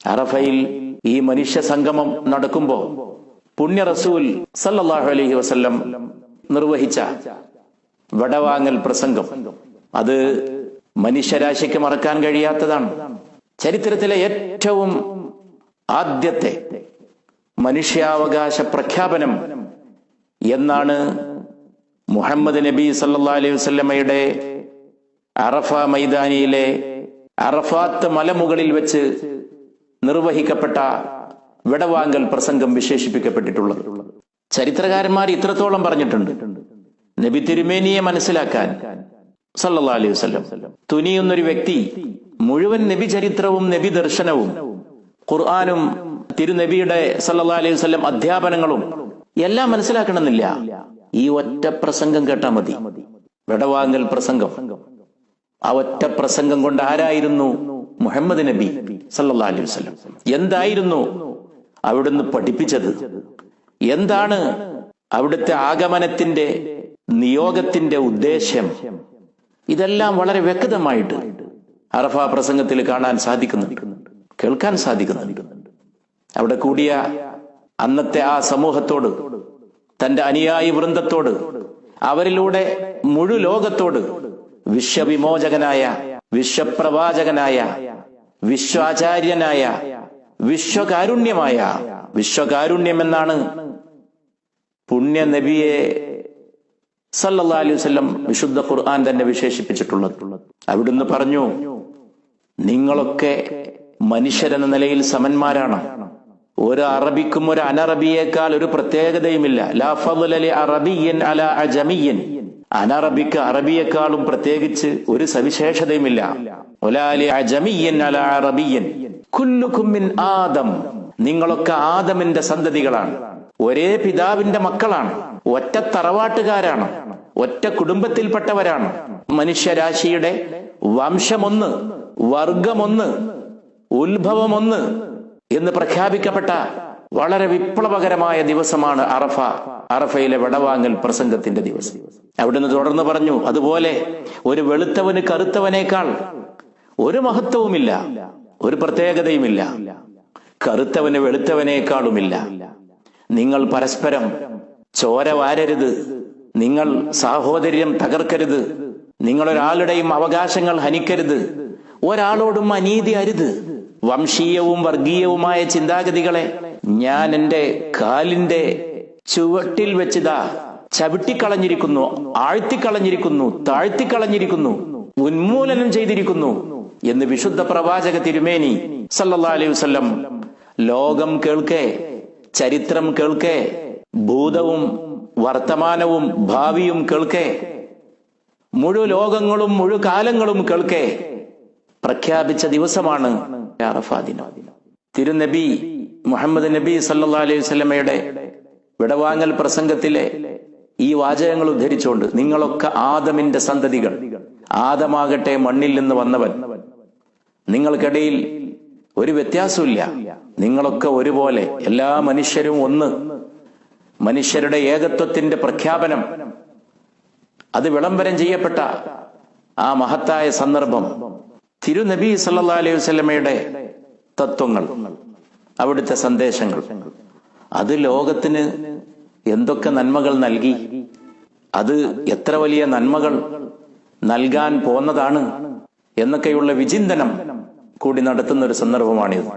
അറഫയിൽ ഈ മനുഷ്യ സംഗമം നടക്കുമ്പോൾ പുണ്യ റസൂൽ സല്ലല്ലാഹു അലൈഹി വസല്ലം നിർവഹിച്ച വടവാങ്ങൽ പ്രസംഗം, അത് മനുഷ്യരാശിക്ക് മറക്കാൻ കഴിയാത്തതാണ്. ചരിത്രത്തിലെ ഏറ്റവും ആദ്യത്തെ മനുഷ്യാവകാശ പ്രഖ്യാപനം എന്നാണ് മുഹമ്മദ് നബി സല്ലല്ലാഹു അലൈഹി വസല്ലമയുടെ അറഫ മൈതാനിയിലെ അറഫാത്ത് മലമുകളിൽ വെച്ച് നിർവഹിക്കപ്പെട്ട വിടവാങ്കൽ പ്രസംഗം വിശേഷിപ്പിക്കപ്പെട്ടിട്ടുള്ളത്. ചരിത്രകാരന്മാർ ഇത്രത്തോളം പറഞ്ഞിട്ടുണ്ട്. നബി തിരുമേനിയെ മനസ്സിലാക്കാൻ സല്ലല്ലാഹു അലൈഹി വസല്ലം തുനിയുന്നൊരു വ്യക്തി മുഴുവൻ നബി ചരിത്രവും നബി ദർശനവും ഖുർആനും തിരുനബിയുടെ സല്ലല്ലാഹു അലൈഹി വസല്ലം അധ്യാപനങ്ങളും എല്ലാം മനസ്സിലാക്കണമെന്നില്ല. ഈ ഒറ്റ പ്രസംഗം കേട്ടാൽ മതി. വിടവാങ്ങൽ പ്രസംഗം. ആ ഒറ്റ പ്രസംഗം കൊണ്ട് ആരായിരുന്നു മുഹമ്മദ് നബി സല്ലല്ലാഹു അലൈഹി വസല്ലം? എന്തായിരുന്നു അവിടുന്ന് പഠിപ്പിച്ചത്? എന്താണ് അവിടുത്തെ ആഗമനത്തിന്റെ നിയോഗത്തിന്റെ ഉദ്ദേശ്യം? ഇതെല്ലാം വളരെ വ്യക്തമായിട്ട് അറഫ പ്രസംഗത്തിൽ കാണാൻ സാധിക്കുന്നുണ്ട്, കേൾക്കാൻ സാധിക്കുന്നുണ്ട്. അവിടെ കൂടിയ അന്നത്തെ ആ സമൂഹത്തോട്, തന്റെ അനുയായി വൃന്ദത്തോട്, അവരിലൂടെ മുഴു ലോകത്തോട് വിശ്വവിമോചകനായ, വിശ്വപ്രവാചകനായ, വിശ്വാചാര്യനായ, വിശ്വകാരുണ്യമായ, വിശ്വകാരുണ്യം എന്നാണ് പുണ്യ നബിയെ സല്ലല്ലാഹു അലൈഹി വസല്ലം വിശുദ്ധ ഖുർആൻ തന്നെ വിശേഷിപ്പിച്ചിട്ടുള്ളത്. അവിടുന്ന് പറഞ്ഞു, നിങ്ങളൊക്കെ മനുഷ്യരെന്ന നിലയിൽ സമന്മാരാണ്. ഒരു അറബിക്കും ഒരു അനറബിയേക്കാൾ ഒരു പ്രത്യേകതയുമില്ല. ലാ ഫളല ലി അറബിയ്യിൻ അലാ അജമിയ്യിൻ. അനറബിക്ക് അറബിയെക്കാളും പ്രത്യേകിച്ച് ഒരു സവിശേഷതയുമില്ല. വലാ ലി അജമിയ്യിൻ അലാ അറബിയ്യിൻ. കുല്ലുകും മിൻ ആദം. നിങ്ങളൊക്കെ ആദമിന്റെ സന്തതികളാണ്. ഒരേ പിതാവിന്റെ മക്കളാണ്. ഒറ്റ തറവാട്ടുകാരാണ്. ഒറ്റ കുടുംബത്തിൽപ്പെട്ടവരാണ്. മനുഷ്യരാശിയുടെ വംശമൊന്ന്, വർഗമൊന്ന്, ഉത്ഭവമൊന്ന് എന്ന് പ്രഖ്യാപിക്കപ്പെട്ട വളരെ വിപ്ലവകരമായ ദിവസമാണ് അറഫ. അറഫയിലെ വിടവാങ്ങൽ പ്രസംഗത്തിന്റെ ദിവസം. അവിടുന്ന് തുടർന്ന് പറഞ്ഞു, അതുപോലെ ഒരു വെളുത്തവന് കറുത്തവനേക്കാൾ ഒരു മഹത്വവുമില്ല, ഒരു പ്രത്യേകതയുമില്ല. കറുത്തവന് വെളുത്തവനേക്കാളുമില്ല. നിങ്ങൾ പരസ്പരം ചോര വാരരുത്. നിങ്ങൾ സാഹോദര്യം തകർക്കരുത്. നിങ്ങൾ ഒരാളുടെയും അവകാശങ്ങൾ ഹനിക്കരുത്. ഒരാളോടും അനീതി അരുത്. വംശീയവും വർഗീയവുമായ ചിന്താഗതികളെ ഞാൻ എന്റെ കാലിന്റെ ചുവട്ടിൽ വെച്ചിതാ ചവിട്ടിക്കളഞ്ഞിരിക്കുന്നു, ആഴ്ത്തിക്കളഞ്ഞിരിക്കുന്നു, താഴ്ത്തിക്കളഞ്ഞിരിക്കുന്നു, ഉന്മൂലനം ചെയ്തിരിക്കുന്നു എന്ന് വിശുദ്ധ പ്രവാചക തിരുമേനി സല്ലല്ലാഹു അലൈഹി വസല്ലം ലോകം കേൾക്കെ, ചരിത്രം കേൾക്കെ, ഭൂതവും വർത്തമാനവും ഭാവിയും കേൾക്കെ, മുഴു ലോകങ്ങളും മുഴു കാലങ്ങളും കേൾക്കെ പ്രഖ്യാപിച്ച ദിവസമാണ് അറഫ ദിനം. തിരുനബി മുഹമ്മദ് നബി സല്ലല്ലാഹു അലൈഹി വസല്ലമയുടെ വിടവാങ്ങൽ പ്രസംഗത്തിലെ ഈ വാചകങ്ങൾ ഉദ്ധരിച്ചുകൊണ്ട്, നിങ്ങളൊക്കെ ആദമിന്റെ സന്തതികൾ. ആദമാകട്ടെ മണ്ണിൽ നിന്ന് വന്നവൻ. നിങ്ങൾക്കിടയിൽ ഒരു വ്യത്യാസമില്ല. നിങ്ങളൊക്കെ ഒരുപോലെ, എല്ലാ മനുഷ്യരും ഒന്ന്. മനുഷ്യരുടെ ഏകത്വത്തിന്റെ പ്രഖ്യാപനം, അത് വിളംബരം ചെയ്യപ്പെട്ട ആ മഹത്തായ സന്ദർഭം, തിരുനബി സല്ലല്ലാഹു അലൈഹി വസല്ലമയുടെ തത്വങ്ങൾ, അവിടുത്തെ സന്ദേശങ്ങൾ, അത് ലോകത്തിന് എന്തൊക്കെ നന്മകൾ നൽകി, അത് എത്ര വലിയ നന്മകൾ നൽകാൻ പോന്നതാണ് എന്നൊക്കെയുള്ള വിചിന്തനം കൂടി നടത്തുന്ന ഒരു സന്ദർഭമാണിത്.